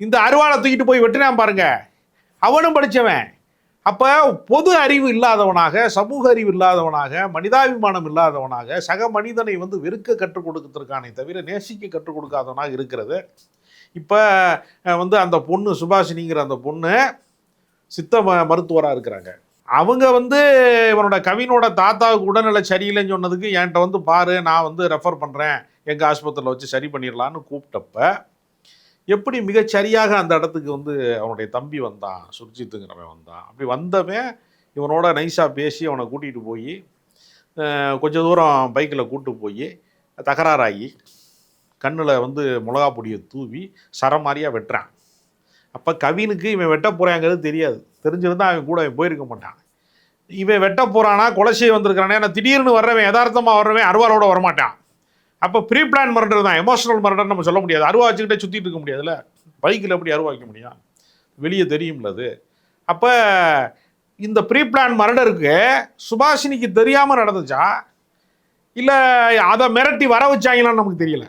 இந்த அருவாளை தூக்கிட்டு போய் வெட்டினான் பாருங்க, அவனும் படித்தவன். அப்போ பொது அறிவு இல்லாதவனாக, சமூக அறிவு இல்லாதவனாக, மனிதாபிமானம் இல்லாதவனாக, சக மனிதனை வெறுக்க கற்றுக் கொடுக்கறதுக்கானே தவிர நேசிக்க கற்றுக் கொடுக்காதவனாக இருக்கிறது. இப்போ அந்த பொண்ணு சுபாஷினிங்கிற அந்த பொண்ணு சித்த மருத்துவராக இருக்கிறாங்க. அவங்க இவனோட கவினோட தாத்தாவுக்கு உடல்நிலை சரியில்லைன்னு சொன்னதுக்கு என்கிட்ட பாரு, நான் ரெஃபர் பண்ணுறேன், எங்கள் ஆஸ்பத்திரியில் வச்சு சரி பண்ணிடலான்னு கூப்பிட்டப்ப எப்படி மிகச்சரியாக அந்த இடத்துக்கு அவனுடைய தம்பி வந்தான், சுர்ஜித்துங்கிறவன் வந்தான். அப்படி வந்தவன் இவனோட நைஸாக பேசி அவனை கூட்டிகிட்டு போய் கொஞ்சம் தூரம் பைக்கில் கூப்பிட்டு போய் தகராறாகி கண்ணில் மிளகா பொடியை தூவி சரமாரியாக வெட்டுறான். அப்போ கவினுக்கு இவன் வெட்ட போகிறாங்கிறது தெரியாது. தெரிஞ்சிருந்தால் அவன் கூட அவன் போயிருக்க மாட்டான். இவன் வெட்ட போகிறானா, கொலை செய்ய வந்திருக்கிறானே, நான் திடீர்னு வர்றவன் யதார்த்தமாக வர்றவன் அருவாளோட வரமாட்டான். அப்போ ப்ரீ பிளான் மர்டர் தான். எமோஷனல் மர்டர் நம்ம சொல்ல முடியாது. அருவா வச்சுக்கிட்டே சுற்றிட்டு இருக்க முடியாதுல்ல. பைக்கில் எப்படி அருவா வைக்க முடியும்? வெளியே தெரியும்ல அது. அப்போ இந்த ப்ரீ பிளான் மர்டருக்கு சுபாஷினிக்கு தெரியாமல் நடந்துச்சா, இல்லை அதை மிரட்டி வர வச்சாங்களான்னு நமக்கு தெரியல.